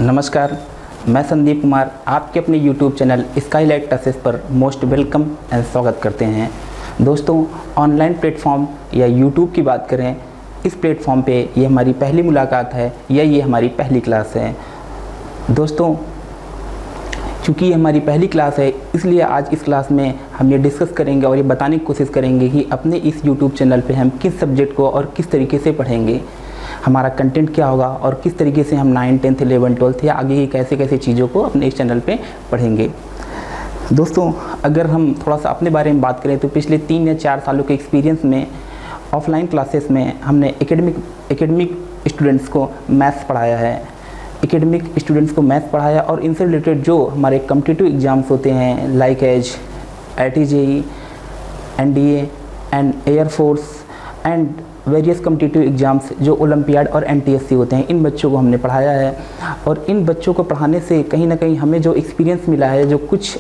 नमस्कार, मैं संदीप कुमार आपके अपने YouTube चैनल स्काईलाइट क्लासेस पर मोस्ट वेलकम एंड स्वागत करते हैं। दोस्तों, ऑनलाइन प्लेटफॉर्म या YouTube की बात करें, इस प्लेटफॉर्म पे ये हमारी पहली मुलाकात है या ये हमारी पहली क्लास है। दोस्तों, चूँकि ये हमारी पहली क्लास है, इसलिए आज इस क्लास में हम ये डिस्कस करेंगे और ये बताने की कोशिश करेंगे कि अपने इस YouTube चैनल पे हम किस सब्जेक्ट को और किस तरीके से पढ़ेंगे, हमारा कंटेंट क्या होगा और किस तरीके से हम 9th 10th 11th 12th या आगे की कैसे कैसे चीज़ों को अपने इस चैनल पे पढ़ेंगे। दोस्तों, अगर हम थोड़ा सा अपने बारे में बात करें तो पिछले 3 या 4 सालों के एक्सपीरियंस में ऑफलाइन क्लासेस में हमने एकेडमिक स्टूडेंट्स को मैथ्स पढ़ाया है, और इनसे रिलेटेड जो हमारे कॉम्पिटिटिव एग्ज़ाम्स होते हैं like as IIT JEE, NDA and air force and various competitive exams जो ओलंपियाड और NTSC होते हैं, इन बच्चों को हमने पढ़ाया है। और इन बच्चों को पढ़ाने से कहीं ना कहीं हमें जो एक्सपीरियंस मिला है, जो कुछ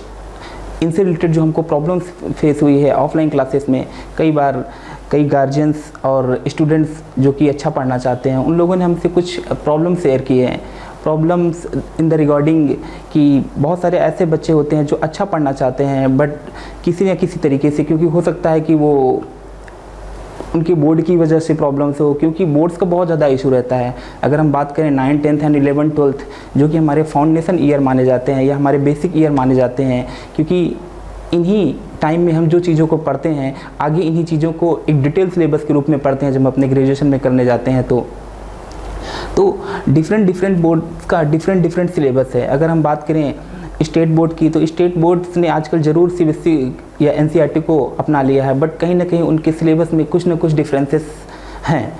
इनसे रिलेटेड जो हमको प्रॉब्लम्स फेस हुई है ऑफलाइन क्लासेस में, कई बार कई गार्जियंस और स्टूडेंट्स जो कि अच्छा पढ़ना चाहते हैं, उन लोगों ने हमसे कुछ प्रॉब्लम शेयर किए हैं। प्रॉब्लम्स इन द रिगार्डिंग कि बहुत सारे ऐसे बच्चे होते हैं जो अच्छा पढ़ना चाहते हैं बट किसी न किसी तरीके से, क्योंकि हो सकता है कि वो उनकी बोर्ड की वजह से प्रॉब्लम्स हो, क्योंकि बोर्ड्स का बहुत ज़्यादा इशू रहता है। अगर हम बात करें 9th 10th and 11th 12th जो कि हमारे फाउंडेशन ईयर माने जाते हैं या हमारे बेसिक ईयर माने जाते हैं, क्योंकि इन्हीं टाइम में हम जो चीज़ों को पढ़ते हैं आगे इन्हीं चीज़ों को एक डिटेल सिलेबस के रूप में पढ़ते हैं जब हम अपने ग्रेजुएशन में करने जाते हैं। तो डिफरेंट बोर्ड्स का डिफरेंट सिलेबस है। अगर हम बात करें स्टेट बोर्ड की, तो स्टेट बोर्ड्स ने आजकल ज़रूर CBSE या NCERT को अपना लिया है, बट कहीं ना कहीं उनके सिलेबस में कुछ ना कुछ डिफरेंसेस हैं।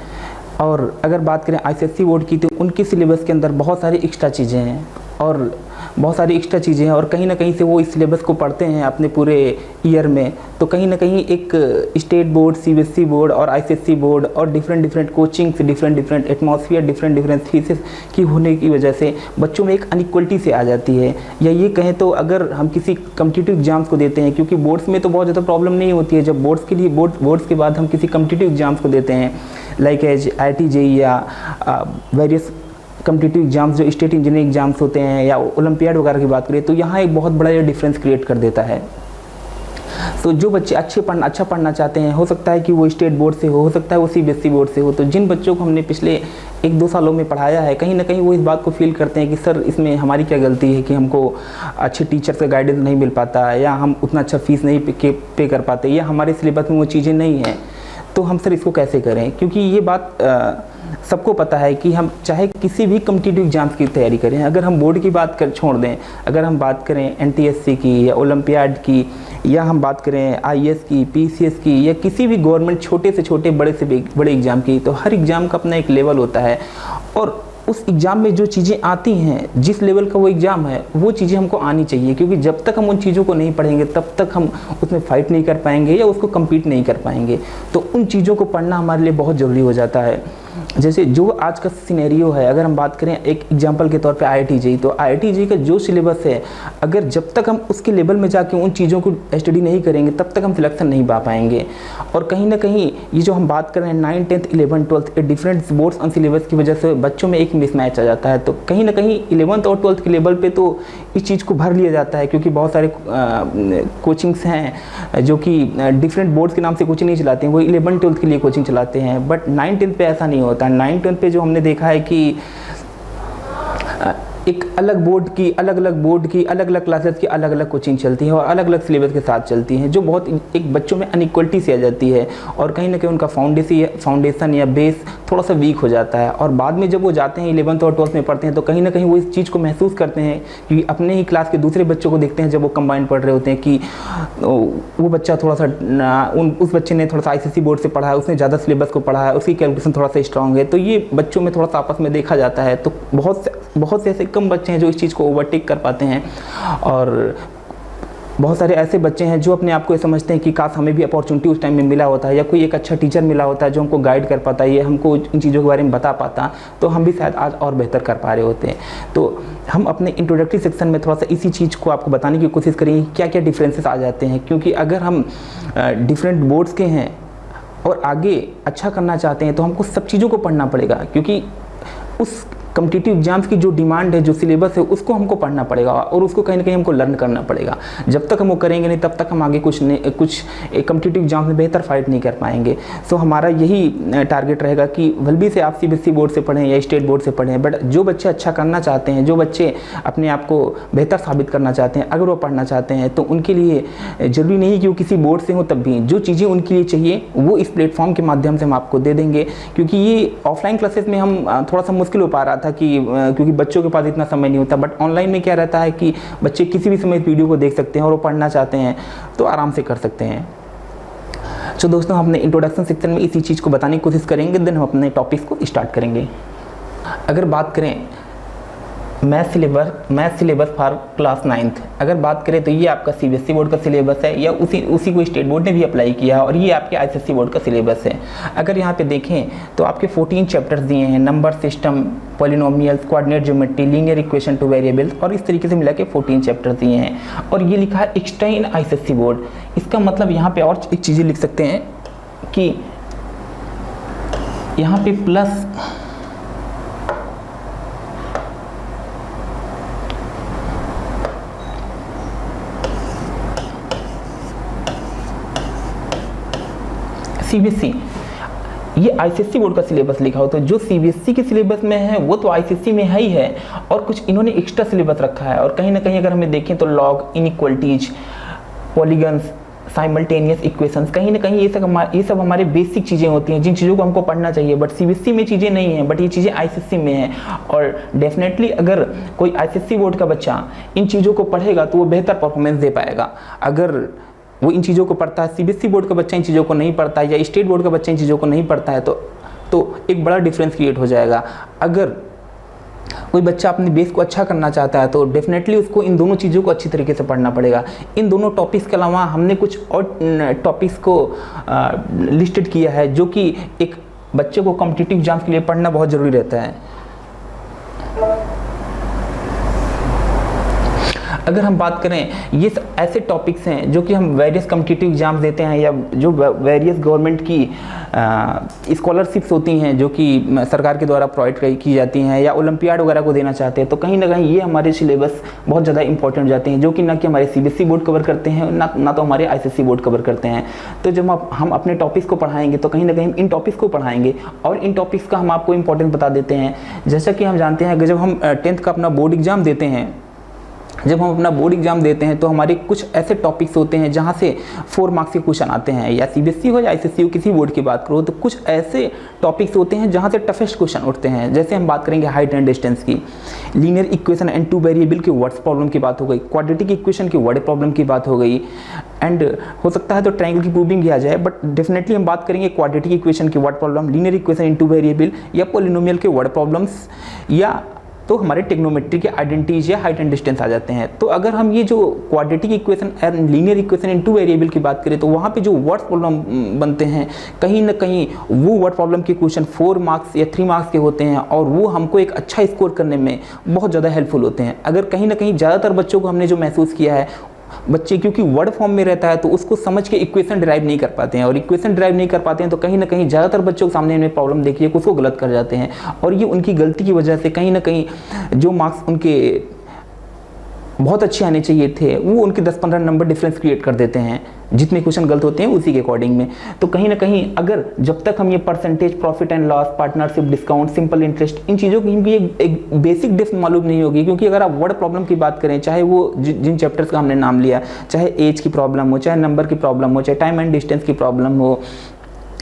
और अगर बात करें ICSE बोर्ड की, तो उनके सिलेबस के अंदर बहुत सारी एक्स्ट्रा चीज़ें हैं और कहीं ना कहीं से वो इस सिलेबस को पढ़ते हैं अपने पूरे ईयर में। तो कहीं ना कहीं एक स्टेट बोर्ड, CBSE बोर्ड और ICSE बोर्ड और different coachings, different atmosphere, different faeces की होने की वजह से बच्चों में एक अनइक्वलिटी से आ जाती है। या ये कहें तो अगर हम किसी कॉम्पिटिटिव एग्जाम्स को देते हैं, क्योंकि बोर्ड्स में तो बहुत ज़्यादा प्रॉब्लम नहीं होती है, जब बोर्ड्स के बाद हम किसी कॉम्पिटिटिव एग्जाम्स को देते हैं लाइक एज IIT JEE या वेरियस कॉम्पिटिटिव एग्जाम्स जो स्टेट इंजीनियरिंग एग्जाम्स होते हैं या ओलंपियाड वगैरह की बात करें, तो यहाँ एक बहुत बड़ा ये डिफरेंस क्रिएट कर देता है। तो जो बच्चे अच्छा पढ़ना चाहते हैं, हो सकता है कि वो स्टेट बोर्ड से हो सकता है वो CBSE बोर्ड से हो, तो जिन बच्चों को हमने पिछले 1-2 सालों में पढ़ाया है, कहीं ना कहीं वो इस बात को फील करते हैं कि सर इसमें हमारी क्या गलती है कि हमको अच्छे टीचर्स का गाइडेंस नहीं मिल पाता, या हम उतना अच्छा फीस नहीं पे कर पाते, या हमारे सिलेबस में वो चीज़ें नहीं हैं, तो हम सर इसको कैसे करें। क्योंकि ये बात सबको पता है कि हम चाहे किसी भी कॉम्पिटिटिव एग्जाम्स की तैयारी करें, अगर हम बोर्ड की बात छोड़ दें, अगर हम बात करें NTSC की या ओलंपियाड की, या हम बात करें IAS की, PCS की, या किसी भी गवर्नमेंट छोटे से छोटे बड़े से बड़े एग्ज़ाम की, तो हर एग्ज़ाम का अपना एक लेवल होता है। और उस एग्ज़ाम में जो चीज़ें आती हैं, जिस लेवल का वो एग्ज़ाम है, वो चीज़ें हमको आनी चाहिए, क्योंकि जब तक हम उन चीज़ों को नहीं पढ़ेंगे तब तक हम उसमें फ़ाइट नहीं कर पाएंगे या उसको कम्पीट नहीं कर पाएंगे। तो उन चीज़ों को पढ़ना हमारे लिए बहुत ज़रूरी हो जाता है। जैसे जो आज का सिनेरियो है, अगर हम बात करें एक एग्जांपल के तौर पे IIT JEE, तो IIT JEE का जो सिलेबस है, अगर जब तक हम उसके लेवल में जाके उन चीज़ों को स्टडी नहीं करेंगे तब तक हम सिलेक्शन नहीं पा पाएंगे। और कहीं ना कहीं ये जो हम बात कर रहे हैं 9th 10th 11th 12th ये डिफरेंट बोर्ड्स और सिलेबस की वजह से बच्चों में एक मिसमैच आ जाता है। तो कहीं ना कहीं 11th और 12th के लेवल पर तो इस चीज़ को भर लिया जाता है, क्योंकि बहुत सारे कोचिंग्स हैं जो कि डिफरेंट बोर्ड्स के नाम से कोचिंग नहीं चलाते हैं, वो 11th 12th के लिए कोचिंग चलाते हैं, बट 9th 10th पे ऐसा नहीं होता। 9th 10th पे जो हमने देखा है कि एक अलग बोर्ड की अलग अलग क्लासेस की अलग अलग कोचिंग चलती है और अलग अलग सिलेबस के साथ चलती हैं, जो बहुत एक बच्चों में अनइक्वलिटी से आ जाती है और कहीं ना कहीं उनका फाउंडेशन या बेस थोड़ा सा वीक हो जाता है। और बाद में जब वो जाते हैं 11th और 12th में पढ़ते हैं, तो कहीं ना कहीं वो इस चीज़ को महसूस करते हैं कि अपने ही क्लास के दूसरे बच्चों को देखते हैं जब वो कंबाइन पढ़ रहे होते हैं कि वो बच्चा थोड़ा सा उस बच्चे ने थोड़ा सा ICSE बोर्ड से पढ़ा है, उसने ज़्यादा सिलेबस को पढ़ा है, उसकी कैलकुलेशन थोड़ा सा स्ट्रांग है, तो ये बच्चों में थोड़ा सा आपस में देखा जाता है। तो बहुत से ऐसे कम बच्चे हैं जो इस चीज़ को ओवरटेक कर पाते हैं, और बहुत सारे ऐसे बच्चे हैं जो अपने आप को ये समझते हैं कि काश हमें भी अपॉर्चुनिटी उस टाइम में मिला होता है, या कोई एक अच्छा टीचर मिला होता है जो हमको गाइड कर पाता है, ये हमको इन चीज़ों के बारे में बता पाता, तो हम भी शायद आज और बेहतर कर पा रहे होते हैं। तो हम अपने इंट्रोडक्टरी सेक्शन में थोड़ा सा इसी चीज़ को आपको बताने की कोशिश करेंगे क्या क्या डिफरेंसेस आ जाते हैं, क्योंकि अगर हम डिफरेंट बोर्ड्स के हैं और आगे अच्छा करना चाहते हैं तो हमको सब चीज़ों को पढ़ना पड़ेगा, क्योंकि उस कॉम्पिटिटिव एग्जाम्स की जो डिमांड है, जो सिलेबस है, उसको हमको पढ़ना पड़ेगा और उसको कहीं ना कहीं हमको लर्न करना पड़ेगा। जब तक हम वो करेंगे नहीं तब तक हम आगे कुछ कॉम्पिटिटिव एग्जाम्स में बेहतर फाइट नहीं कर पाएंगे। सो हमारा यही टारगेट रहेगा कि वल्लभी से आप सीबीएसई बोर्ड से पढ़ें या स्टेट बोर्ड से पढ़ें, बट जो बच्चे अच्छा करना चाहते हैं, जो बच्चे अपने आप को बेहतर साबित करना चाहते हैं, अगर वो पढ़ना चाहते हैं तो उनके लिए ज़रूरी नहीं कि वो किसी बोर्ड से हो, तब भी जो चीज़ें उनके लिए चाहिए वो इस प्लेटफॉर्म के माध्यम से हम आपको दे देंगे। क्योंकि ये ऑफलाइन क्लासेस में हम थोड़ा सा मुश्किल हो पा रहा था कि क्योंकि बच्चों के पास इतना समय नहीं होता, बट ऑनलाइन में क्या रहता है कि बच्चे किसी भी समय वीडियो को देख सकते हैं और वो पढ़ना चाहते हैं तो आराम से कर सकते हैं। तो दोस्तों, हम अपने इंट्रोडक्शन सेक्शन में इसी चीज़ को बताने की कोशिश करेंगे, देन हम अपने टॉपिक्स को स्टार्ट करेंगे। अगर बात करें math syllabus for class 9th, अगर बात करें तो ये आपका सीबीएसई बोर्ड का सिलेबस है या उसी को स्टेट बोर्ड ने भी अप्लाई किया है और ये आपके आईसीएसई बोर्ड का सिलेबस है। अगर यहाँ पे देखें तो आपके 14 चैप्टर्स दिए हैं, number system, polynomials, coordinate geometry, linear equation two variables, और इस तरीके से मिला के 14 चैप्टर्स दिए हैं। और ये लिखा है एक्स्ट्रा इन आईसीएसई बोर्ड। इसका मतलब यहाँ पे और एक चीज़ें लिख सकते हैं कि यहाँ पे प्लस सीबीएसई, ये आईसीएसई बोर्ड का सिलेबस लिखा हो, तो जो सीबीएसई के सिलेबस में है वो तो आईसीएसई में है ही है, और कुछ इन्होंने एक्स्ट्रा सिलेबस रखा है। और कहीं ना कहीं अगर हमें देखें तो log, inequalities, polygons, simultaneous equations, कहीं ना कहीं ये सब हमारे बेसिक चीज़ें होती हैं जिन चीज़ों को हमको पढ़ना चाहिए, बट सीबीएसई में चीज़ें नहीं हैं, बट ये चीज़ें आईसीएसई में हैं। और डेफिनेटली अगर कोई आईसीएसई बोर्ड का बच्चा इन चीज़ों को पढ़ेगा तो वो बेहतर परफॉर्मेंस दे पाएगा। अगर वो इन चीज़ों को पढ़ता है, सीबीएसई बोर्ड का बच्चा इन चीज़ों को नहीं पढ़ता है या स्टेट बोर्ड का बच्चा इन चीज़ों को नहीं पढ़ता है तो एक बड़ा डिफरेंस क्रिएट हो जाएगा। अगर कोई बच्चा अपने बेस को अच्छा करना चाहता है तो डेफिनेटली उसको इन दोनों चीज़ों को अच्छी तरीके से पढ़ना पड़ेगा। इन दोनों टॉपिक्स के अलावा हमने कुछ और टॉपिक्स को लिस्टेड किया है जो कि एक बच्चे को कॉम्पिटिटिव एग्जाम्स के लिए पढ़ना बहुत ज़रूरी रहता है। अगर हम बात करें, ये ऐसे टॉपिक्स हैं जो कि हम वेरियस कॉम्पिटिटिव एग्जाम्स देते हैं या जो वेरियस गवर्नमेंट की स्कॉलरशिप्स होती हैं जो कि सरकार के द्वारा प्रोवाइड की जाती हैं या ओलंपियाड वगैरह को देना चाहते हैं, तो कहीं ना कहीं ये हमारे सिलेबस बहुत ज़्यादा इंपॉर्टेंट हो जाते हैं, जो कि ना कि हमारे सीबीएसई बोर्ड कवर करते हैं ना तो हमारे आईसीएसई बोर्ड कवर करते हैं। तो जब हम अपने टॉपिक्स को पढ़ाएंगे तो कहीं ना कहीं इन टॉपिक्स को पढ़ाएंगे और इन टॉपिक्स का हम आपको इंपॉर्टेंट बता देते हैं। जैसा कि हम जानते हैं कि जब हम 10th का अपना बोर्ड एग्जाम देते हैं, तो हमारे कुछ ऐसे टॉपिक्स होते हैं जहां से 4 मार्क्स के क्वेश्चन आते हैं, या सीबीएसई हो या आईसीएसई हो, किसी बोर्ड की बात करो तो कुछ ऐसे टॉपिक्स होते हैं जहां से टफेस्ट क्वेश्चन उठते हैं। जैसे हम बात करेंगे हाइट एंड डिस्टेंस की, लीनियर इक्वेशन एंड 2 वेरिएबल की वर्ड्स प्रॉब्लम की बात हो गई, क्वाड्रेटिक इक्वेशन की वर्ड प्रॉब्लम की बात हो गई, एंड हो सकता है तो ट्रायंगल की प्रूविंग किया जाए, बट डेफिनेटली हम बात करेंगे क्वाड्रेटिक इक्वेशन की word problem, linear equation in 2 variable या पॉलिनोमियल के वर्ड प्रॉब्लम्स, या तो हमारे टेक्नोमेट्री के आइडेंटिटीज या हाइट एंड डिस्टेंस आ जाते हैं। तो अगर हम ये जो quadratic equation and linear equation in 2 variable की बात करें तो वहाँ पे जो वर्ड प्रॉब्लम बनते हैं, कहीं ना कहीं वो वर्ड प्रॉब्लम के क्वेश्चन 4 मार्क्स या 3 मार्क्स के होते हैं और वो हमको एक अच्छा स्कोर करने में बहुत ज़्यादा हेल्पफुल होते हैं। अगर कहीं ना कहीं ज़्यादातर बच्चों को हमने जो महसूस किया है, बच्चे क्योंकि वर्ड फॉर्म में रहता है तो उसको समझ के इक्वेशन ड्राइव नहीं कर पाते हैं, और इक्वेशन ड्राइव नहीं कर पाते हैं तो कहीं ना कहीं ज़्यादातर बच्चों के सामने में प्रॉब्लम देखिए कि उसको गलत कर जाते हैं, और ये उनकी गलती की वजह से कहीं ना कहीं जो मार्क्स उनके बहुत अच्छे आने चाहिए थे वो उनके 10-15 नंबर डिफरेंस क्रिएट कर देते हैं, जितने क्वेश्चन गलत होते हैं उसी के अकॉर्डिंग में। तो कहीं ना कहीं अगर जब तक हम ये percentage, profit and loss, partnership, discount, simple interest, इन चीज़ों की भी एक बेसिक डिफ मालूम नहीं होगी, क्योंकि अगर आप वर्ड प्रॉब्लम की बात करें, चाहे वो जिन चैप्टर्स का हमने नाम लिया, चाहे एज की प्रॉब्लम हो, चाहे नंबर की प्रॉब्लम हो, चाहे टाइम एंड डिस्टेंस की प्रॉब्लम हो,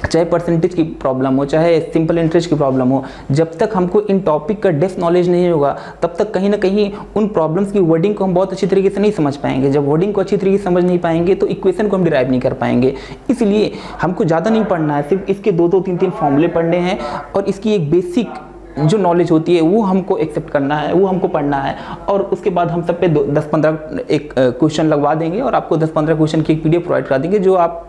चाहे परसेंटेज की प्रॉब्लम हो, चाहे सिंपल इंटरेस्ट की प्रॉब्लम हो, जब तक हमको इन टॉपिक का डेप्थ नॉलेज नहीं होगा तब तक कहीं ना कहीं उन प्रॉब्लम्स की वर्डिंग को हम बहुत अच्छी तरीके से नहीं समझ पाएंगे। जब वर्डिंग को अच्छी तरीके से समझ नहीं पाएंगे तो इक्वेशन को हम डिराइव नहीं कर पाएंगे। इसलिए हमको ज़्यादा नहीं पढ़ना है, सिर्फ इसके 2-2, 3-3 फॉर्मूले पढ़ने हैं और इसकी एक बेसिक जो नॉलेज होती है वो हमको एक्सेप्ट करना है, वो हमको पढ़ना है, और उसके बाद हम सब पे 10-15 एक क्वेश्चन लगवा देंगे और आपको 10-15 क्वेश्चन की एक पीडीएफ प्रोवाइड करा देंगे जो आप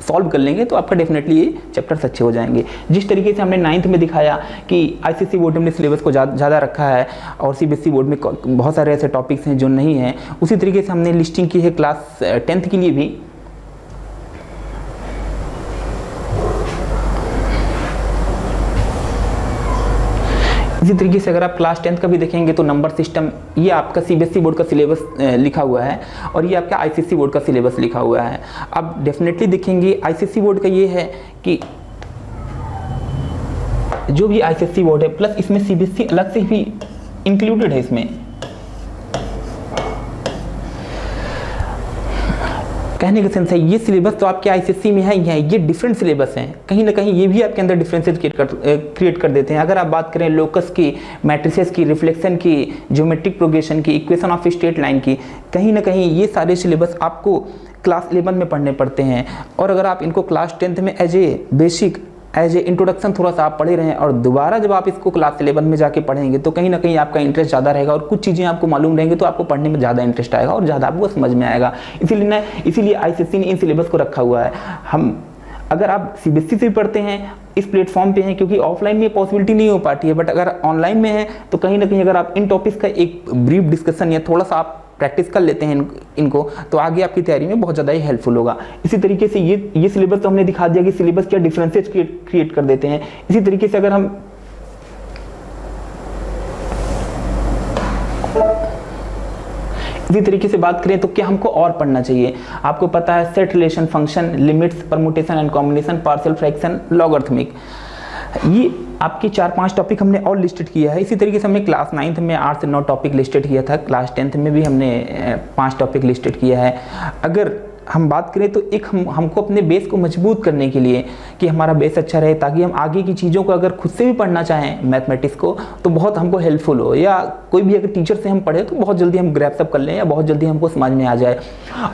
सॉल्व कर लेंगे तो आपका डेफिनेटली ये चैप्टर्स अच्छे हो जाएंगे। जिस तरीके से हमने 9th में दिखाया कि आईसीएसई बोर्ड ने सिलेबस को ज़्यादा रखा है और सीबीएसई बोर्ड में बहुत सारे ऐसे टॉपिक्स हैं जो नहीं हैं, उसी तरीके से हमने लिस्टिंग की है क्लास 10th के लिए भी। इसी तरीके से अगर आप क्लास 10th का भी देखेंगे तो नंबर सिस्टम, ये आपका सीबीएसई बोर्ड का सिलेबस लिखा हुआ है और ये आपका आईसीएसई बोर्ड का सिलेबस लिखा हुआ है। आप डेफिनेटली देखेंगे आईसीएसई बोर्ड का ये है कि जो भी आईसीएसई बोर्ड है प्लस इसमें सीबीएसई अलग से भी इंक्लूडेड है। इसमें कहने का सेंस है ये सिलेबस तो आपके आईसीएसई में है ही है, ये डिफरेंट सिलेबस हैं, कहीं ना कहीं ये भी आपके अंदर डिफरेंसेस क्रिएट कर देते हैं। अगर आप बात करें लोकस की, मैट्रिसेस की, रिफ्लेक्शन की, ज्योमेट्रिक प्रोग्रेशन की, इक्वेशन ऑफ स्ट्रेट लाइन की, कहीं ना कहीं ये सारे सिलेबस आपको क्लास 11 में पढ़ने पड़ते हैं। और अगर आप इनको क्लास 10th में as a basic, as a introduction थोड़ा सा आप पढ़े रहें और दोबारा जब आप इसको क्लास 11 में जाके पढ़ेंगे तो कहीं ना कहीं आपका इंटरेस्ट ज़्यादा रहेगा और कुछ चीज़ें आपको मालूम रहेंगी तो आपको पढ़ने में ज़्यादा इंटरेस्ट आएगा और ज़्यादा आपको समझ में आएगा। इसीलिए आईसीएसई ने इन सिलेबस को रखा हुआ है। हम अगर आप सीबीएसई से पढ़ते हैं इस प्लेटफॉर्म पे हैं, क्योंकि ऑफलाइन में पॉसिबिलिटी नहीं हो पाती है, बट अगर ऑनलाइन में है तो कहीं ना कहीं अगर आप इन टॉपिक्स का एक ब्रीफ डिस्कशन या थोड़ा सा आप प्रैक्टिस कर लेते हैं इनको तो आगे आपकी तैयारी में बहुत ज़्यादा ही हेल्पफुल होगा। इसी तरीके से ये सिलेबस तो हमने दिखा दिया कि सिलेबस क्या डिफरेंसेस क्रिएट कर देते हैं। इसी तरीके से अगर हम इसी तरीके से बात करें तो क्या हमको और पढ़ना चाहिए। आपको पता है set, relation, function, limits, permutation and combination, partial fraction, logarithmic, ये आपके 4-5 टॉपिक हमने और लिस्टेड किया है। इसी तरीके से हमने क्लास 9th में 8 से 9 टॉपिक लिस्टेड किया था, क्लास 10th में भी हमने 5 टॉपिक लिस्टेड किया है। अगर हम बात करें तो एक हमको अपने बेस को मजबूत करने के लिए कि हमारा बेस अच्छा रहे ताकि हम आगे की चीज़ों को अगर खुद से भी पढ़ना चाहें मैथमेटिक्स को तो बहुत हमको हेल्पफुल हो, या कोई भी अगर टीचर से हम पढ़े तो बहुत जल्दी हम ग्रैप्स अप कर लें या बहुत जल्दी हमको समझ में आ जाए।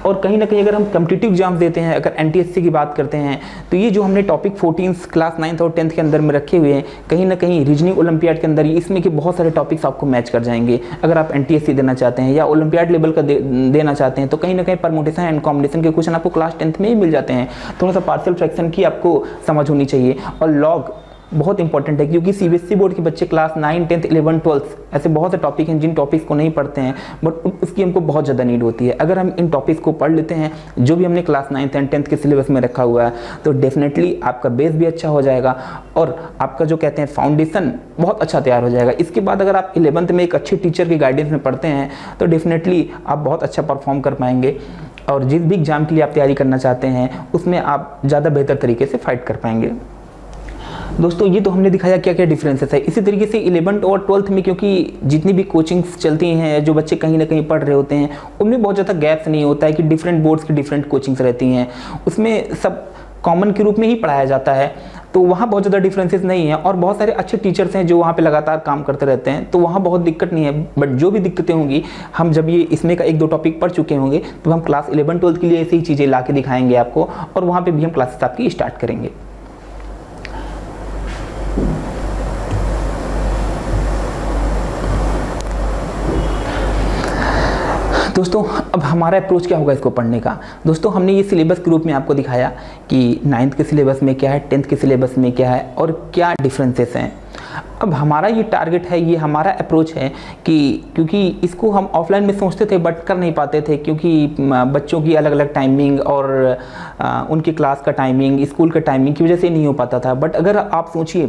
और कहीं ना कहीं अगर हम कॉम्पिटिटिव एग्जाम्स देते हैं, अगर एनटीएससी की बात करते हैं तो ये जो हमने टॉपिक 14 क्लास 9th और 10th के अंदर में रखे हुए हैं, कहीं ना कहीं रीजनिंग ओलंपियाड के अंदर इसमें के बहुत सारे टॉपिक्स आपको मैच कर जाएंगे। अगर आप एनटीएससी देना चाहते हैं या ओलंपियाड लेवल का देना चाहते हैं तो कहीं ना कहीं परमुटेशन एंड कॉम्बिनेशन के क्वेश्चन आपको क्लास 10th में ही मिल जाते हैं। थोड़ा सा पार्शियल फ्रैक्शन की आपको समझ होनी चाहिए। और लॉग बहुत इंपॉर्टेंट है क्योंकि सीबीएसई बोर्ड के बच्चे क्लास 9, 10th, 11, 12 ऐसे बहुत से टॉपिक हैं जिन टॉपिक्स को नहीं पढ़ते हैं बट उसकी हमको बहुत ज़्यादा नीड होती है। अगर हम इन टॉपिक्स को पढ़ लेते हैं जो भी हमने क्लास 9th एंड 10th के सिलेबस में रखा हुआ है तो डेफिनेटली आपका बेस भी अच्छा हो जाएगा और आपका जो कहते हैं फाउंडेशन बहुत अच्छा तैयार हो जाएगा। इसके बाद अगर आप 11th में एक अच्छे टीचर के गाइडेंस में पढ़ते हैं तो डेफिनेटली आप बहुत अच्छा परफॉर्म कर पाएंगे और जिस भी एग्जाम के लिए आप तैयारी करना चाहते हैं उसमें आप ज़्यादा बेहतर तरीके से फाइट कर पाएंगे। दोस्तों ये तो हमने दिखाया क्या क्या डिफरेंसेस है। इसी तरीके से 11th और 12th में क्योंकि जितनी भी कोचिंग्स चलती हैं जो बच्चे कहीं ना कहीं पढ़ रहे होते हैं उनमें बहुत ज़्यादा गैप्स नहीं होता है कि डिफरेंट बोर्ड्स की डिफरेंट कोचिंग्स रहती हैं, उसमें सब कॉमन के रूप में ही पढ़ाया जाता है तो वहाँ बहुत ज़्यादा डिफरेंसेस नहीं है और बहुत सारे अच्छे टीचर्स हैं जो वहाँ पे लगातार काम करते रहते हैं तो वहाँ बहुत दिक्कत नहीं है। बट जो भी दिक्कतें होंगी हम जब ये इसमें का 1-2 टॉपिक पढ़ चुके होंगे तो हम क्लास 11, 12 के लिए ऐसी ही चीज़ें ला के दिखाएंगे आपको और वहाँ पर भी हम क्लासेस आपकी स्टार्ट करेंगे। दोस्तों अब हमारा अप्रोच क्या होगा इसको पढ़ने का। दोस्तों हमने ये सिलेबस के रूप में आपको दिखाया कि 9th के सिलेबस में क्या है, 10th के सिलेबस में क्या है और क्या डिफरेंसेस हैं। अब हमारा ये टारगेट है, ये हमारा अप्रोच है कि क्योंकि इसको हम ऑफलाइन में सोचते थे बट कर नहीं पाते थे क्योंकि बच्चों की अलग अलग टाइमिंग और उनकी क्लास का टाइमिंग, स्कूल का टाइमिंग की वजह से नहीं हो पाता था। बट अगर आप सोचिए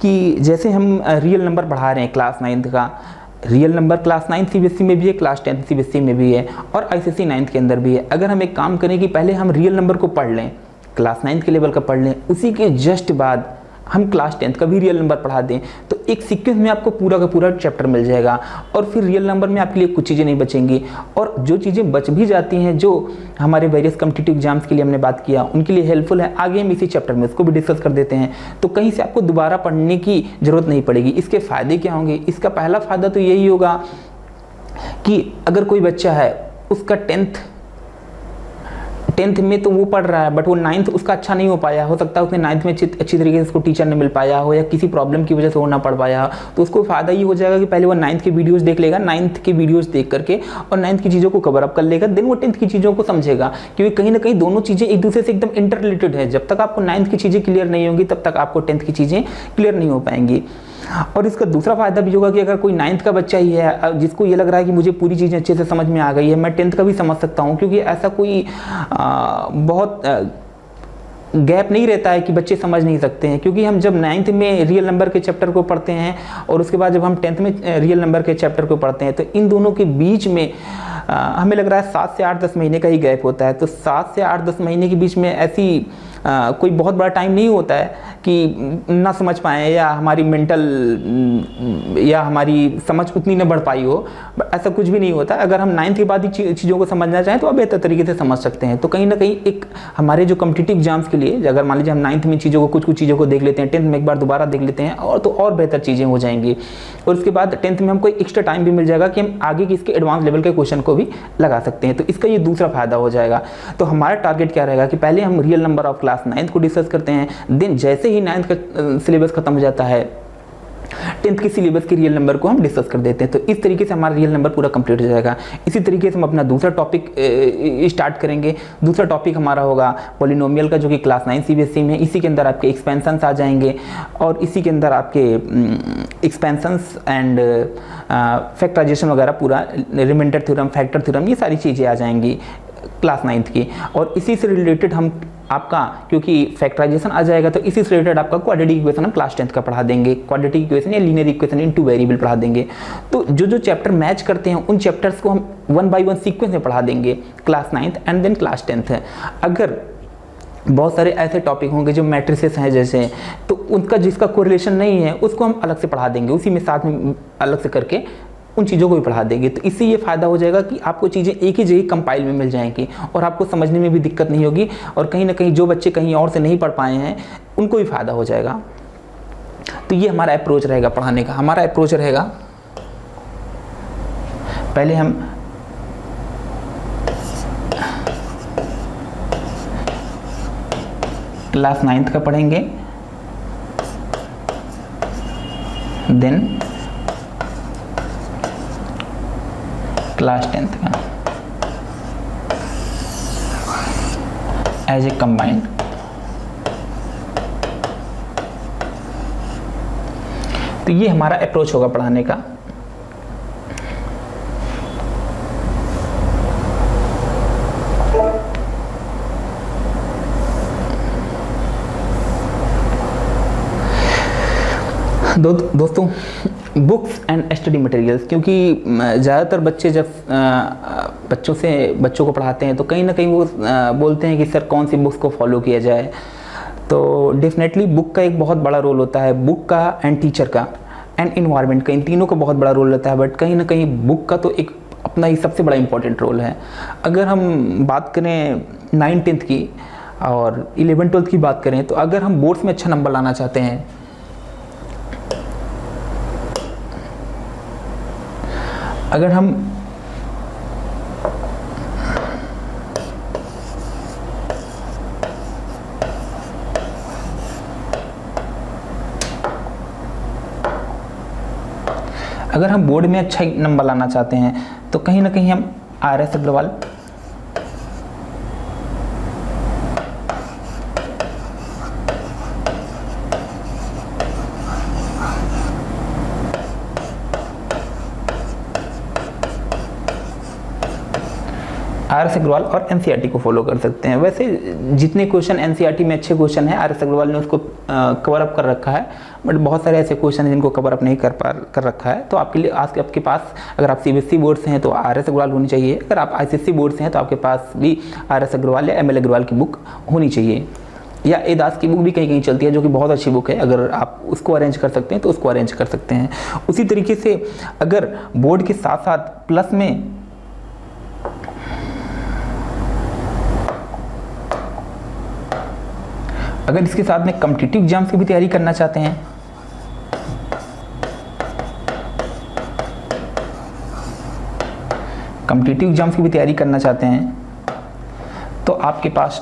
कि जैसे हम रियल नंबर पढ़ा रहे हैं क्लास 9th का, रियल नंबर क्लास 9 सीबीएसई में भी है, क्लास 10 सीबीएसई में भी है और आईसीएसई 9th के अंदर भी है। अगर हम एक काम करें कि पहले हम रियल नंबर को पढ़ लें, क्लास 9th के लेवल का पढ़ लें, उसी के जस्ट बाद हम क्लास 10th का भी रियल नंबर पढ़ा दें तो एक सीक्वेंस में आपको पूरा का पूरा चैप्टर मिल जाएगा और फिर रियल नंबर में आपके लिए कुछ चीज़ें नहीं बचेंगी और जो चीज़ें बच भी जाती हैं जो हमारे वेरियस कॉम्पिटिटिव एग्जाम्स के लिए हमने बात किया उनके लिए हेल्पफुल है, आगे हम इसी चैप्टर में उसको भी डिस्कस कर देते हैं तो कहीं से आपको दोबारा पढ़ने की ज़रूरत नहीं पड़ेगी। इसके फ़ायदे क्या होंगे? इसका पहला फ़ायदा तो यही होगा कि अगर कोई बच्चा है उसका 10th में तो वो पढ़ रहा है बट वो 9th उसका अच्छा नहीं हो पाया, हो सकता है उसने 9th में अच्छी तरीके से उसको टीचर नहीं मिल पाया हो या किसी प्रॉब्लम की वजह से वो ना पढ़ पाया हो तो उसको फ़ायदा ये हो जाएगा कि पहले वो 9th के वीडियोस देख लेगा, 9th के वीडियोस देख करके और 9th की चीज़ों को कवर अप कर लेगा, देन वो 10th की चीज़ों को समझेगा क्योंकि कहीं ना कहीं दोनों चीज़ें एक दूसरे से एकदम इंटर रिलेटेड है। जब तक आपको 9th की चीज़ें क्लियर नहीं होंगी तब तक आपको 10th की चीज़ें क्लियर नहीं हो पाएंगी। और इसका दूसरा फ़ायदा भी होगा कि अगर कोई 9th का बच्चा ही है जिसको ये लग रहा है कि मुझे पूरी चीज़ें अच्छे से समझ में आ गई है, मैं 10th का भी समझ सकता हूँ क्योंकि ऐसा कोई बहुत गैप नहीं रहता है कि बच्चे समझ नहीं सकते हैं, क्योंकि हम जब 9th में रियल नंबर के चैप्टर को पढ़ते हैं और उसके बाद जब हम 10th में रियल नंबर के चैप्टर को पढ़ते हैं, तो इन दोनों के बीच में हमें लग रहा है 7 से 8-10 महीने का ही गैप होता है। तो 7 से 8-10 महीने के बीच में ऐसी कोई बहुत बड़ा टाइम नहीं होता है कि ना समझ पाएँ या हमारी मेंटल या हमारी समझ उतनी न बढ़ पाई हो, ऐसा कुछ भी नहीं होता। अगर हम 9th के बाद ही चीज़ों को समझना चाहें तो आप बेहतर तरीके से समझ सकते हैं। तो कहीं ना कहीं एक हमारे जो कॉम्पिटिटिव एग्जाम्स के लिए, अगर मान लीजिए हम 9th में चीज़ों को कुछ चीज़ों को देख लेते हैं, 10th में एक बार दोबारा देख लेते हैं और तो और बेहतर चीज़ें हो जाएंगी। और उसके बाद 10th में हमको एक्स्ट्रा टाइम भी मिल जाएगा कि हम आगे की इसके एडवांस लेवल के क्वेश्चन को भी लगा सकते हैं। तो इसका ये दूसरा फायदा हो जाएगा। तो हमारा टारगेट क्या रहेगा कि पहले हम real number of class 9th को डिस्कस करते हैं, देन जैसे ही 9th का सिलेबस खत्म हो जाता है 10th के सिलेबस के रियल नंबर को हम डिस्कस कर देते हैं। तो इस तरीके से हमारा रियल नंबर पूरा कंप्लीट हो जाएगा। इसी तरीके से हम अपना दूसरा टॉपिक स्टार्ट करेंगे। दूसरा टॉपिक हमारा होगा पॉलिनोमियल का, जो कि क्लास 9 सीबीएसई में। इसी के अंदर आपके एक्सपेंशंस आ जाएंगे और इसी के अंदर आपके एक्सपेंशंस एंड फैक्टराइजेशन वगैरह पूरा, रिमाइंडर थ्योरम, फैक्टर थ्योरम, ये सारी चीज़ें आ जाएंगी क्लास 9th की। और इसी से रिलेटेड हम आपका, क्योंकि फैक्टराइजेशन आ जाएगा तो इसी से रिलेटेड आपका क्वाड्रेटिक इक्वेशन हम क्लास 10th का पढ़ा देंगे। क्वाड्रेटिक इक्वेशन या लीनियर इक्वेशन इन 2 वेरिएबल पढ़ा देंगे। तो जो चैप्टर मैच करते हैं उन चैप्टर्स को हम 1 by 1 सीक्वेंस में पढ़ा देंगे class 9th and then class 10th। अगर बहुत सारे ऐसे टॉपिक होंगे जो मैट्रिसेस हैं जैसे, तो उनका जिसका कोरिलेशन नहीं है उसको हम अलग से पढ़ा देंगे, उसी में साथ में अलग से करके उन चीज़ों को भी पढ़ा देंगे। तो इससे ये फ़ायदा हो जाएगा कि आपको चीज़ें एक ही जगह कंपाइल में मिल जाएंगी और आपको समझने में भी दिक्कत नहीं होगी, और कहीं ना कहीं जो बच्चे कहीं और से नहीं पढ़ पाए हैं उनको भी फ़ायदा हो जाएगा। तो ये हमारा अप्रोच रहेगा पढ़ाने का। हमारा अप्रोच रहेगा, पहले हम क्लास 9th का पढ़ेंगे, देन क्लास 10th का एज ए कंबाइंड। तो ये हमारा अप्रोच होगा पढ़ाने का। दोस्तों, बुक्स एंड स्टडी मटेरियल्स, क्योंकि ज़्यादातर बच्चे जब बच्चों को पढ़ाते हैं तो कहीं ना कहीं वो बोलते हैं कि सर कौन सी बुक्स को फॉलो किया जाए। तो डेफिनेटली बुक का एक बहुत बड़ा रोल होता है, बुक का एंड टीचर का एंड इन्वायरमेंट का, इन तीनों का बहुत बड़ा रोल रहता है। बट कहीं ना कहीं बुक का तो एक अपना ही सबसे बड़ा इंपॉर्टेंट रोल है। अगर हम बात करें 9th-10th की और 11th-12th की बात करें, तो अगर हम बोर्ड्स में अच्छा नंबर लाना चाहते हैं, अगर हम बोर्ड में अच्छा नंबर लाना चाहते हैं तो कहीं ना कहीं हम RS अग्रवाल, RS अग्रवाल और NCERT को फॉलो कर सकते हैं। वैसे जितने क्वेश्चन NCERT में अच्छे क्वेश्चन हैं, RS अग्रवाल ने उसको कवर अप कर रखा है, बट बहुत सारे ऐसे क्वेश्चन हैं जिनको कवर अप नहीं कर रखा है। तो आपके लिए आपके पास, अगर आप CBSE बोर्ड से हैं तो RS अग्रवाल होनी चाहिए, अगर आप ICSE बोर्ड से हैं तो आपके पास भी RS अग्रवाल या ML अग्रवाल की बुक होनी चाहिए, या ए दास की बुक भी कहीं कहीं चलती है जो कि बहुत अच्छी बुक है। अगर आप उसको अरेंज कर सकते हैं तो उसको अरेंज कर सकते हैं। उसी तरीके से अगर बोर्ड के साथ साथ प्लस में अगर इसके साथ में कॉम्पिटिटिव एग्जाम्स की भी तैयारी करना चाहते हैं, कॉम्पिटिटिव एग्जाम्स की भी तैयारी करना चाहते हैं, तो आपके पास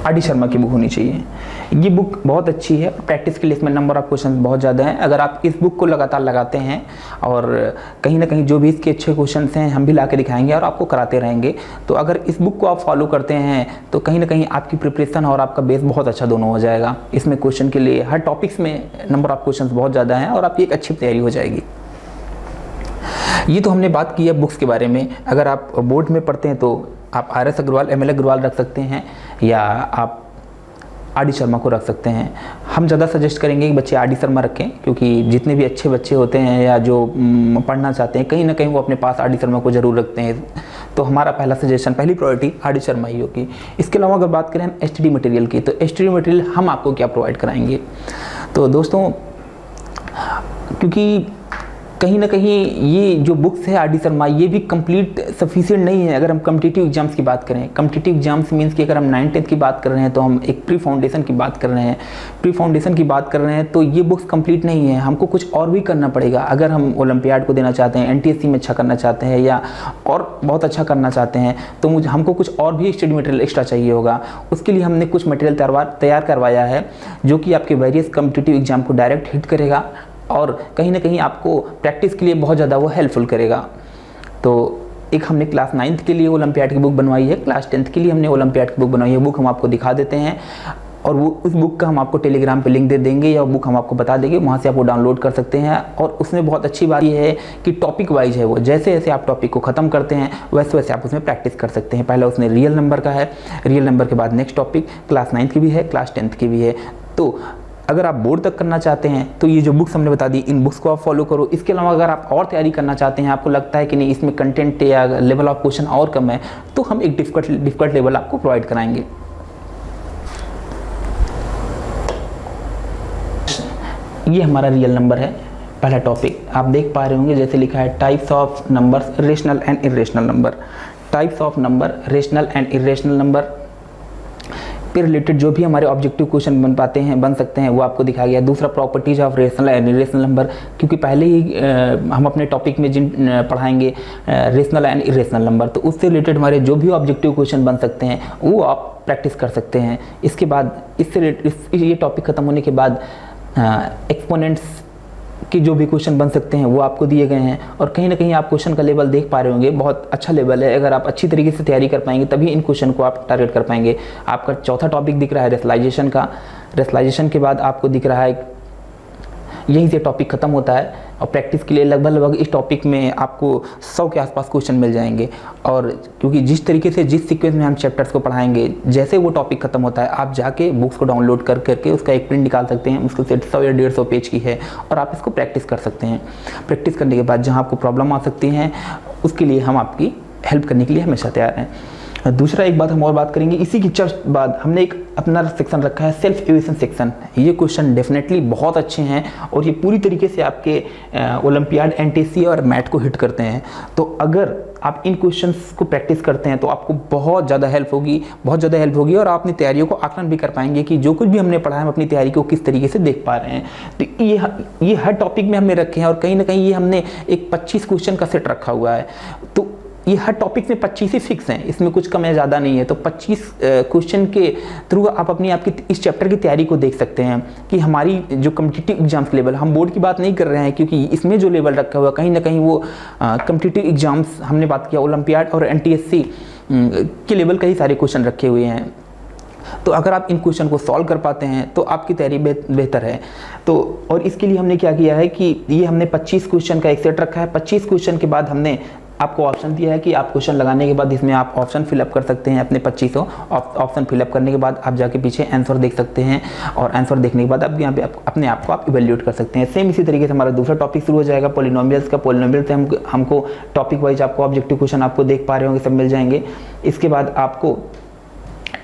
RD शर्मा की बुक होनी चाहिए। ये बुक बहुत अच्छी है, प्रैक्टिस के लिए इसमें नंबर ऑफ क्वेश्चन बहुत ज़्यादा हैं। अगर आप इस बुक को लगातार लगाते हैं और कहीं ना कहीं जो भी इसके अच्छे क्वेश्चन हैं हम भी ला के दिखाएंगे और आपको कराते रहेंगे, तो अगर इस बुक को आप फॉलो करते हैं तो कहीं ना कहीं आपकी प्रिपरेशन और आपका बेस बहुत अच्छा दोनों हो जाएगा। इसमें क्वेश्चन के लिए हर टॉपिक्स में नंबर ऑफ क्वेश्चन बहुत ज़्यादा हैं और आपकी एक अच्छी तैयारी हो जाएगी। ये तो हमने बात की है बुक्स के बारे में। अगर आप बोर्ड में पढ़ते हैं तो आप RS अग्रवाल, ML अग्रवाल रख सकते हैं या आप RD शर्मा को रख सकते हैं। हम ज़्यादा सजेस्ट करेंगे कि बच्चे RD शर्मा रखें, क्योंकि जितने भी अच्छे बच्चे होते हैं या जो पढ़ना चाहते हैं कहीं ना कहीं वो अपने पास RD शर्मा को ज़रूर रखते हैं। तो हमारा पहला सजेशन, पहली प्रायोरिटी RD शर्मा ही होगी। इसके अलावा अगर बात करें हम STD मटेरियल की, तो STD मटेरियल हम आपको क्या प्रोवाइड कराएंगे। तो दोस्तों, क्योंकि कहीं ना कहीं ये जो बुक्स है RD शर्मा, ये भी कंप्लीट सफिशिएंट नहीं है। अगर हम कम्पिटिटिव एग्जाम्स की बात करें, कम्पिटिटिव एग्जाम्स मीन्स कि अगर हम 9th 10th की बात कर रहे हैं तो हम एक प्री फाउंडेशन की बात कर रहे हैं। प्री फाउंडेशन की बात कर रहे हैं तो ये बुक्स कंप्लीट नहीं है, हमको कुछ और भी करना पड़ेगा। अगर हम ओलंपियाड को देना चाहते हैं, NTSC में अच्छा करना चाहते हैं या और बहुत अच्छा करना चाहते हैं, तो हमको कुछ और भी स्टडी मटेरियल एक्स्ट्रा चाहिए होगा। उसके लिए हमने कुछ मटेरियल तैयार करवाया है जो कि आपके वेरियस कम्पिटिटिव एग्जाम को डायरेक्ट हिट करेगा और कहीं ना कहीं आपको प्रैक्टिस के लिए बहुत ज़्यादा वो हेल्पफुल करेगा। तो एक हमने क्लास 9th के लिए ओलंपियाड की बुक बनवाई है, क्लास 10th के लिए हमने ओलंपियाड की बुक बनवाई है। बुक हम आपको दिखा देते हैं और वो उस बुक का हम आपको टेलीग्राम पे लिंक दे देंगे या बुक हम आपको बता देंगे, वहाँ से आप वो डाउनलोड कर सकते हैं। और उसमें बहुत अच्छी बात ये है कि टॉपिक वाइज है वो, जैसे जैसे आप टॉपिक को ख़त्म करते हैं वैसे वैसे आप उसमें प्रैक्टिस कर सकते हैं। पहला उसमें रियल नंबर का है, रियल नंबर के बाद नेक्स्ट टॉपिक क्लास 9th की भी है, क्लास 10th की भी है। तो अगर आप बोर्ड तक करना चाहते हैं तो ये जो बुक्स हमने बता दी, इन बुक्स को आप फॉलो करो। इसके अलावा अगर आप और तैयारी करना चाहते हैं, आपको लगता है कि नहीं इसमें कंटेंट या लेवल ऑफ क्वेश्चन और कम है, तो हम एक डिफिकल्ट लेवल आपको प्रोवाइड कराएंगे। ये हमारा रियल नंबर है, पहला टॉपिक आप देख पा रहे होंगे, जैसे लिखा है types of numbers, rational and irrational number. Types of number, rational and irrational number पे रिलेटेड जो भी हमारे ऑब्जेक्टिव क्वेश्चन बन सकते हैं वो आपको दिखाया गया। दूसरा properties of rational and irrational number, क्योंकि पहले ही हम अपने टॉपिक में जिन पढ़ाएंगे रेशनल एंड इरेशनल नंबर, तो उससे रिलेटेड हमारे जो भी ऑब्जेक्टिव क्वेश्चन बन सकते हैं वो आप प्रैक्टिस कर सकते हैं। इसके बाद ये टॉपिक खत्म होने के बाद एक्सपोनेंट्स कि जो भी क्वेश्चन बन सकते हैं वो आपको दिए गए हैं। और कहीं ना कहीं आप क्वेश्चन का लेवल देख पा रहे होंगे, बहुत अच्छा लेवल है। अगर आप अच्छी तरीके से तैयारी कर पाएंगे तभी इन क्वेश्चन को आप टारगेट कर पाएंगे। आपका चौथा टॉपिक दिख रहा है रेशनलाइजेशन का। रेशनलाइजेशन के बाद आपको दिख रहा है, यहीं से टॉपिक खत्म होता है और प्रैक्टिस के लिए लगभग इस टॉपिक में आपको 100 के आसपास क्वेश्चन मिल जाएंगे। और क्योंकि जिस तरीके से जिस सीक्वेंस में हम चैप्टर्स को पढ़ाएंगे, जैसे वो टॉपिक खत्म होता है आप जाके बुक्स को डाउनलोड करके उसका एक प्रिंट निकाल सकते हैं। उसको 100 या 150 पेज की है और आप इसको प्रैक्टिस कर सकते हैं। प्रैक्टिस करने के बाद जहाँ आपको प्रॉब्लम आ सकती हैं उसके लिए हम आपकी हेल्प करने के लिए हमेशा तैयार हैं। दूसरा एक बात हम और बात करेंगे, इसी की जस्ट बाद हमने एक अपना सेक्शन रखा है सेल्फ एवेल्यूएशन सेक्शन। ये क्वेश्चन डेफिनेटली बहुत अच्छे हैं और ये पूरी तरीके से आपके ओलंपियाड, NTSC और मैट को हिट करते हैं। तो अगर आप इन क्वेश्चंस को प्रैक्टिस करते हैं तो आपको बहुत ज़्यादा हेल्प होगी और आप अपनी तैयारियों को आकलन भी कर पाएंगे कि जो कुछ भी हमने पढ़ा है हम अपनी तैयारी को किस तरीके से देख पा रहे हैं। तो ये हर टॉपिक में हमने रखे हैं और कहीं ना कहीं ये हमने एक 25 क्वेश्चन का सेट रखा हुआ है। तो ये हर टॉपिक में 25 ही फिक्स हैं, इसमें कुछ कम या ज़्यादा नहीं है। तो 25 क्वेश्चन के थ्रू आप अपनी आपकी इस चैप्टर की तैयारी को देख सकते हैं कि हमारी जो कम्पिटिटिव एग्जाम्स लेवल, हम बोर्ड की बात नहीं कर रहे हैं क्योंकि इसमें जो लेवल रखा हुआ कहीं ना कहीं वो कम्पिटिटिव एग्जाम्स हमने बात किया ओलंपियाड और NTSC के लेवल का ही सारे क्वेश्चन रखे हुए हैं। तो अगर आप इन क्वेश्चन को सॉल्व कर पाते हैं तो आपकी तैयारी बेहतर है। तो और इसके लिए हमने क्या किया है कि ये हमने 25 क्वेश्चन का एक सेट रखा है। 25 क्वेश्चन के बाद हमने आपको ऑप्शन दिया है कि आप क्वेश्चन लगाने के बाद इसमें आप ऑप्शन फिलअप कर सकते हैं अपने 25 ऑप्शन फिलअप करने के बाद आप जाके पीछे आंसर देख सकते हैं और आंसर देखने के बाद आप यहाँ पे अपने आप को आप इवेल्यूएट कर सकते हैं। सेम इसी तरीके से हमारा दूसरा टॉपिक शुरू हो जाएगा पॉलिनोमियल्स का। पॉलिनोमियल से हमको टॉपिक वाइज आपको ऑब्जेक्टिव क्वेश्चन आपको देख पा रहे होंगे सब मिल जाएंगे। इसके बाद आपको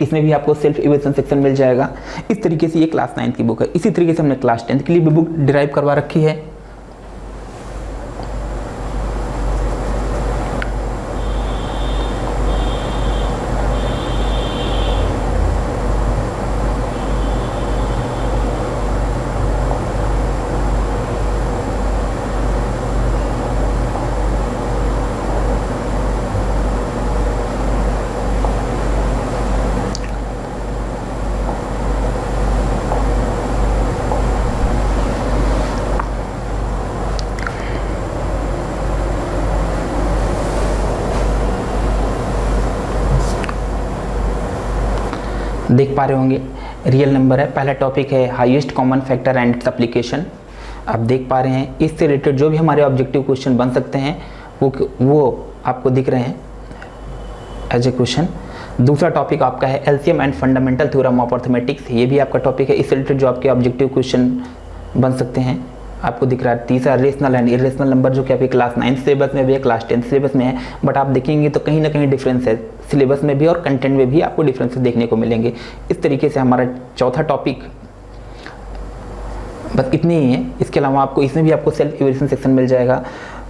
इसमें भी आपको सेल्फ इवेल्यूएशन सेक्शन मिल जाएगा। इस तरीके से ये क्लास 9th की बुक है। इसी तरीके से हमने क्लास 10th के लिए भी बुक डिराइव करवा रखी है। देख पा रहे होंगे रियल नंबर है, पहला टॉपिक है highest common factor and its application. आप देख पा रहे हैं इससे रिलेटेड जो भी हमारे ऑब्जेक्टिव क्वेश्चन बन सकते हैं वो आपको दिख रहे हैं एज ए क्वेश्चन। दूसरा टॉपिक आपका है LCM and fundamental theorem of arithmetics, ये भी आपका टॉपिक है। इस रिलेटेड जो आपके ऑब्जेक्टिव क्वेश्चन बन सकते हैं आपको दिख रहा है। तीसरा रेशनल एंड इरेशनल नंबर, जो कि आपके क्लास 9 सिलेबस में भी है, क्लास 10 सिलेबस में है, बट आप देखेंगे तो कहीं ना कहीं डिफरेंस है, सिलेबस में भी और कंटेंट में भी आपको डिफरेंसेस देखने को मिलेंगे। इस तरीके से हमारा चौथा टॉपिक बस इतने ही है। इसके अलावा आपको इसमें भी आपको सेल्फ इवैल्यूएशन सेक्शन मिल जाएगा।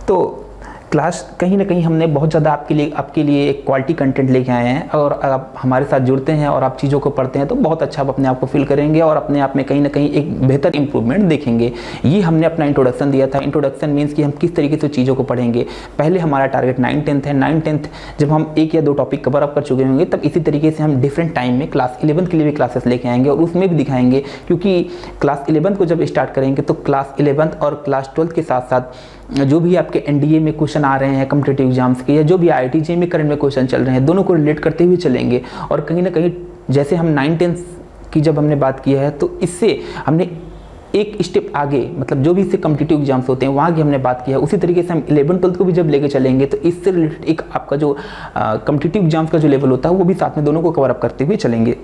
तो क्लास कहीं ना कहीं हमने बहुत ज़्यादा आपके लिए एक क्वालिटी कंटेंट लेके आए हैं, और आप हमारे साथ जुड़ते हैं और आप चीज़ों को पढ़ते हैं तो बहुत अच्छा आप अपने आप को फील करेंगे और अपने आप में कहीं ना कहीं एक बेहतर इंप्रूवमेंट देखेंगे। ये हमने अपना इंट्रोडक्शन दिया था। इंट्रोडक्शन मीन्स कि हम किस तरीके से चीज़ों को पढ़ेंगे। पहले हमारा टारगेट 9-10 है। 9-10 जब हम 1 या 2 टॉपिक कवर अप कर चुके होंगे, तब इसी तरीके से हम डिफरेंट टाइम में क्लास 11 के लिए भी क्लासेस लेके आएंगे और उसमें भी दिखाएंगे, क्योंकि क्लास 11 को जब स्टार्ट करेंगे तो क्लास 11 और क्लास 12 के साथ साथ जो भी आपके एनडीए में क्वेश्चन आ रहे हैं कॉम्पिटिटिव एग्जाम्स के, या जो भी आईआईटी में करंट में क्वेश्चन चल रहे हैं, दोनों को रिलेट करते हुए चलेंगे। और कहीं ना कहीं जैसे हम 9-10 की जब हमने बात की है, तो इससे हमने एक स्टेप आगे, मतलब जो भी इससे कॉम्पिटिटिव एग्जाम्स होते हैं वहाँ की हमने बात की है, उसी तरीके से हम 11-12 को भी जब लेके चलेंगे तो इससे रिलेटेड एक आपका जो कॉम्पिटिटिव एग्जाम्स का जो लेवल होता है वो भी साथ में दोनों को कवर अप करते हुए चलेंगे।